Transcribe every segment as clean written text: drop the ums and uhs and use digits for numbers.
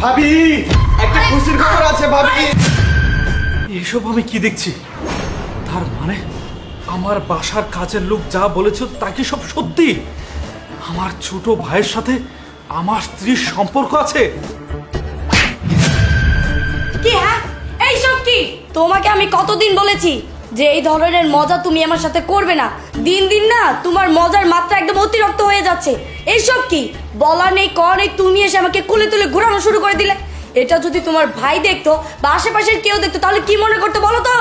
ভাবি, একটা খুশির খবর আছে ভাবি। এসব আমি কি দেখছি? তার মানে আমার বাসার কাজের লোক যা বলেছে তা কি সব সত্যি? আমার ছোট ভাইয়ের সাথে আমার স্ত্রীর সম্পর্ক আছে? কি? হ্যাঁ, এইসব কি? তোমাকে আমি কতদিন বলেছি যে এই ধরনের মজা তুমি আমার সাথে করবে না। দিন দিন না তোমার মজার মাত্রা একদম অতিরিক্ত হয়ে যাচ্ছে। এইসব কি? বলা নেই কর নেই, তুমি এসে আমাকে কোলে তুলে ঘোরানো শুরু করে দিলে। এটা যদি তোমার ভাই দেখতো বা আশেপাশের কেউ দেখতো তাহলে কি মনে করতো বলো তো?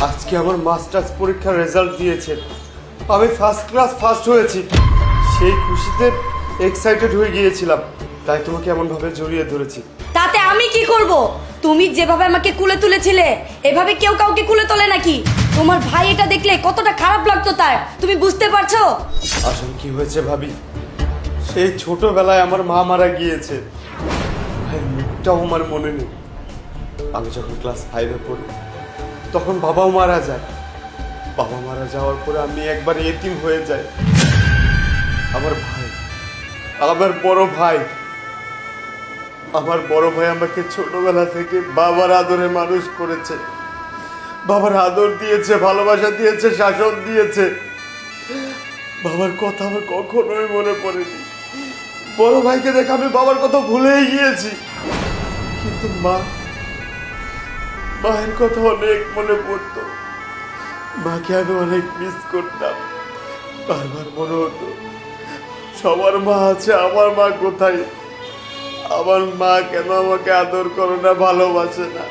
আজকে আমার মাস্টার্স পরীক্ষার রেজাল্ট দিয়েছে, আমি ফার্স্ট ক্লাস ফার্স্ট হয়েছি। সেই খুশিতে এক্সাইটেড হয়ে গিয়েছিলাম, তাই তোমাকে এমন ভাবে জড়িয়ে ধরেছি। তাতে আমি কি করব? তুমি যেভাবে আমাকে কুলে তুলেছিলে এভাবে কেউ কাউকে কুলে তোলে নাকি? তোমার ভাই এটা দেখলে কতটা খারাপ লাগতো তার, তুমি বুঝতে পারছো? আসলে কি হয়েছে ভাবি, সেই ছোটবেলায় আমার মা মারা গিয়েছে, ভাইয়ের মুখটাও আমার মনে নেই। আমি যখন ক্লাস 5-এ পড়ি তখন বাবাও মারা যায়। বাবা মারা যাওয়ার পরে আমি একবার এতিম হয়ে যাই। আমার ভাই, আমার বড় ভাই আমাকে ছোটবেলা থেকে বাবার আদরে মানুষ করেছে। বাবার আদর দিয়েছে, ভালোবাসা দিয়েছে, শাসন দিয়েছে। বাবার কথা আমার কখনোই মনে পড়েনি। বড় ভাইকে দেখে আমি বাবার কথা ভুলেই গিয়েছি, কিন্তু মায়ের কথা অনেক মনে পড়তো। মাকে আমি অনেক মিস করতাম। বারবার মনে হতো সবার মা আছে, আমার মা কোথায়? আমার মা কেন আমাকে আদর করে না, ভালোবাসে না?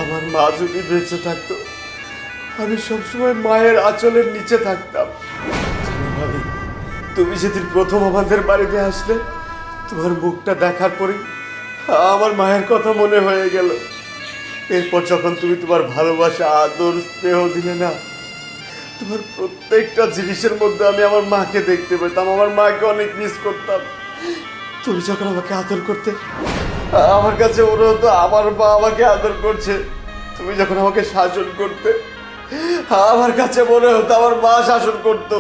আমার মা যদি বেঁচে থাকতো আমি সবসময় মায়ের আঁচলের নিচে থাকতাম। ভাবি, তুমি যেদিন প্রথম আমাদের বাড়িতে আসলে তোমার মুখটা দেখার পরে আমার মায়ের কথা মনে হয়ে গেল। এরপর যখন তুমি তোমার ভালোবাসা, আদর, স্নেহ দিলে না, তোমার প্রত্যেকটা জিনিসের মধ্যে আমি আমার মাকে দেখতে পেতাম। আমার মাকে অনেক মিস করতাম। তুমি যখন আমাকে আদর করতে আমার কাছে মনে হতো আমার মা আমাকে আদর করছে। তুমি যখন আমাকে শাসন করতে আমার কাছে মনে হতো আমার মা শাসন করতো।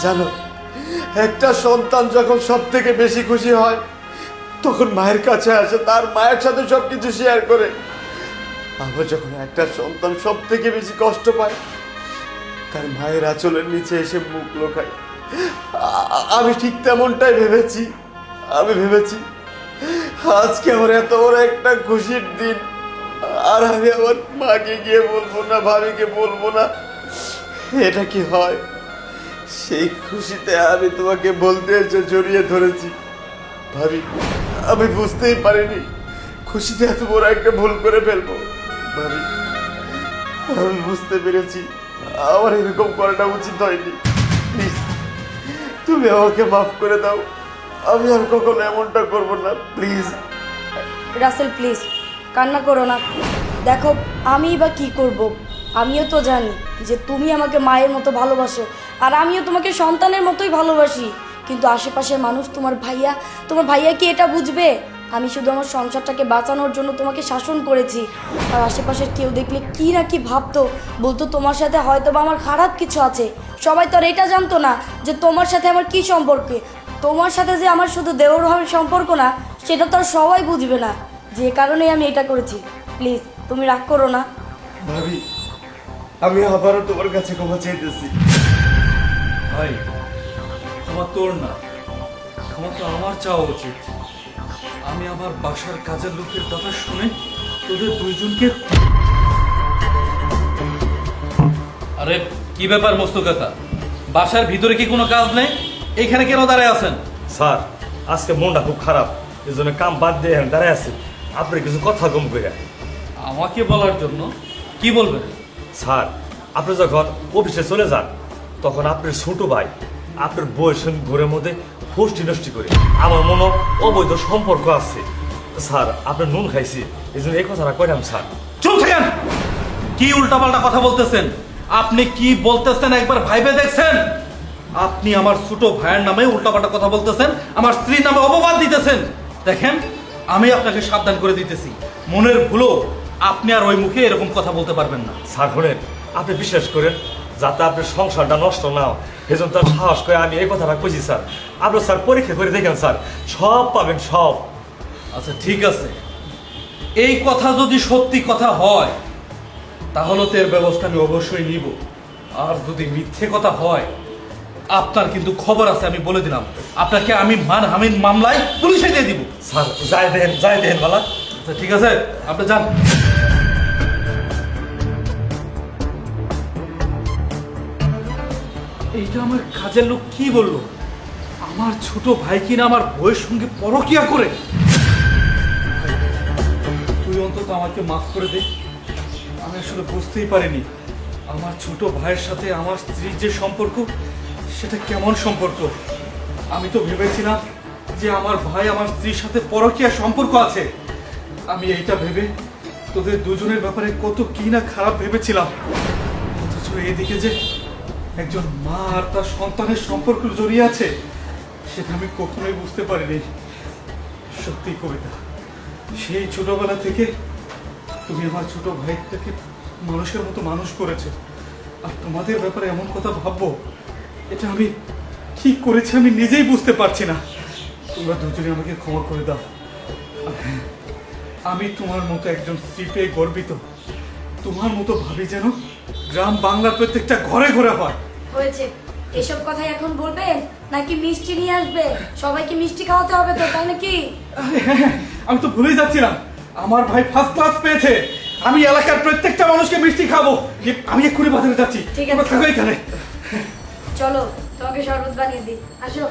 জানো, একটা সন্তান যখন সব থেকে বেশি খুশি হয় তখন মায়ের কাছে আসে, তার মায়ের সাথে সবকিছু শেয়ার করে। আবার যখন একটা সন্তান সব থেকে বেশি কষ্ট পায় তার মায়ের আঁচলের নিচে এসে মুখ লুকায়। আমি ঠিক তেমনটাই ভেবেছি। আজকে আমার এত বড় একটা খুশির দিন, আর আমি আমার মাকে গিয়ে বলবো না, ভাবিকে বলবো না, এটা কি হয়? সেই খুশিতে আমি তোমাকে বলতে এসে জড়িয়ে ধরেছি। ভাবি, আমি বুঝতেই পারিনি খুশিতে এত বড় একটা ভুল করে ফেলবো। ভাবি, আমি বুঝতে পেরেছি আমার এরকম করাটা উচিত হয়নি। প্লিজ তুমি আমাকে মাফ করে দাও, আমি আর কখনো এমনটা করবো না। প্লিজ রাসেল, প্লিজ কান্না করো না। দেখো, আমি বা কি করব? আমিও তো জানি যে তুমি আমাকে মায়ের মতো ভালোবাসো, আর আমিও তোমাকে সন্তানের মতোই ভালোবাসি। কিন্তু আশেপাশের মানুষ, তোমার ভাইয়া কি এটা বুঝবে? আমি শুধু আমার সংসারটাকে বাঁচানোর জন্য তোমাকে শাসন করেছি, আর আশেপাশের কেউ দেখলে কি না কি ভাবতো, বলতো তোমার সাথে হয়তো বা আমার খারাপ কিছু আছে। সবাই তো আর এটা জানতো না যে তোমার সাথে আমার কি সম্পর্ক। তোমার সাথে যে আমার শুধু দেওর ভাবের সম্পর্ক না, সেটা তো আর সবাই বুঝবে না, যে কারণেই আমি এটা করেছি। প্লিজ তুমি রাগ করো না। ভাবি, আমি আবারও তোমার কাছে ক্ষমা চাইতেছি। ভাই, ক্ষমা তোর না, ক্ষমা তো আমার চাওয়া উচিত। আমি আমার বাসার কাজের লোকের কথা শুনে তোদের দুইজনকে... আরে কি ব্যাপার মস্তু কাকা, বাসার ভিতরে কি কোনো কাজ নেই? এখানে কেন দাঁড়ায় আছেন? স্যার, আজকে মনটা খুব খারাপ, এই জন্য কাম বাদ দিয়ে এখানে দাঁড়ায় আছি। আপনি কিছু কথা কম করে। আমাকে বলার জন্য? কি বলবেন? স্যার, আপনি যখন অফিসে চলে যান তখন আপনার ছোট ভাই আপনার বউয়ের সঙ্গে ঘরের মধ্যে ফষ্টি নষ্টি করে। আমার মনে অবৈধ সম্পর্ক আছে। স্যার, আপনার নুন খাইছি, এই জন্য এই কথাটা কইলাম। স্যার চুপ থাকেন! কি উল্টাপাল্টা কথা বলতেছেন? আপনি কি বলতেছেন একবার ভাইবে দেখছেন? আপনি আমার ছোট ভাইয়ের নামে উল্টাপাল্টা কথা বলতেছেন, আমার স্ত্রীর নামে অপবাদ দিতেছেন। দেখেন, আমি আপনাকে সাবধান করে দিতেছি, মনের ভুলো আপনি আর ওই মুখে এরকম কথা বলতে পারবেন না। স্যার শুনেন, আপনি বিশ্বাস করেন, যাতে আপনার সংসারটা নষ্ট না হয় সেজন্য তার সাহস করে আমি এই কথাটা কইছি। স্যার, আপনি স্যার পরীক্ষা করে দেখেন, স্যার সব পাবেন, সব। আচ্ছা ঠিক আছে, এই কথা যদি সত্যি কথা হয় তাহলে তো এর ব্যবস্থা আমি অবশ্যই নিব। আর যদি মিথ্যে কথা হয় আপনার কিন্তু খবর আছে, আমি বলে দিলাম আপনাকে আমি মানহানির মামলায় পুলিশে দিয়ে দিব। স্যার যাই দেন বালা। আচ্ছা ঠিক আছে, আপনি যান। এইটা আমার কাজের লোক কি বললো? আমার ছোট ভাই কিনা আমার বউয়ের সঙ্গে পরকিয়া করে। তুই অন্তত আমাকে মাফ করে দে, আমি আসলে বুঝতেই পারিনি আমার ছোট ভাইয়ের সাথে আমার স্ত্রীর যে সম্পর্ক সেটা কেমন সম্পর্ক। আমি তো ভেবেছিলাম যে আমার ভাই আমার স্ত্রীর সাথে পরকীয়া সম্পর্ক আছে। আমি এইটা ভেবে তোদের দুজনের ব্যাপারে কত কি না খারাপ ভেবেছিলাম, অথচ এদিকে যে একজন মা আর তার সন্তানের সম্পর্ক জড়িয়ে আছে সেটা আমি কখনোই বুঝতে পারিনি। সত্যি কবিতা, সেই ছোটবেলা থেকে তুমি আমার ছোট ভাইটাকে মানুষের মতো মানুষ করেছো, আর তোমাদের ব্যাপারে এমন কথা ভাববো এটা আমি ঠিক করেছি আমি নিজেই বুঝতে পারছি না। তোমরা দুজনে আমাকে ক্ষমা করে দাও। আমি তোমার মতো একজন স্ত্রী পেয়ে গর্বিত। তোমার মতো ভাবি যেন গ্রাম বাংলার প্রত্যেকটা ঘরে ঘরে হয়। হয়েছে, এসব কথাই এখন বলবেন নাকি মিষ্টি নিয়ে আসবে? সবাইকে মিষ্টি খাওয়াতে হবে তো, তাই নাকি? আরে হ্যাঁ, আমি তো ভুলেই যাচ্ছিলাম, আমার ভাই ফার্স্ট ক্লাস পেয়েছে। আমি এলাকার প্রত্যেকটা মানুষকে মিষ্টি খাবো। আমি এক্ষুনি বাজারে যাচ্ছি, ঠিক আছে। তোমরা থাকো এখানে। চলো তোমাকে শরবত বানিয়ে দিই, আসো।